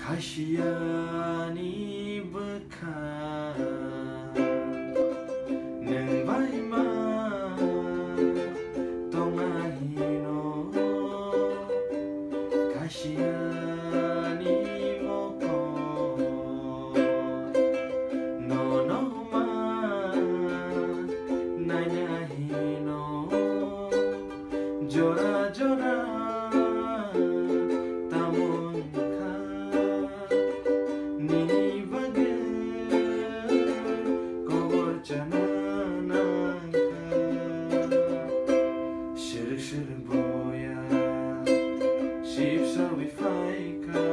Khasiani bekan neng baima tongahino khasiani moko no ma nanyahino jora jora Boya Shipsa wifaika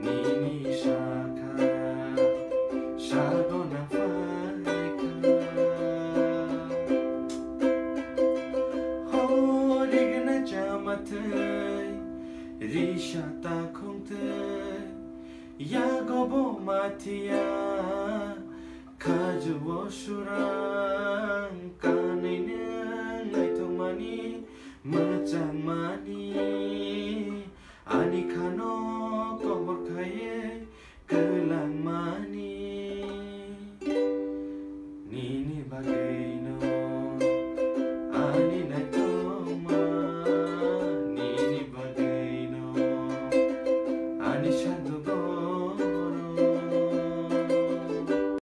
Nini shaka Shagona faika Holigna jamatai Rishata kongtai Yagobo matia Kajuwo surang Kanina Ngaitomani Macam mani Ani kano kobor kaye Kelang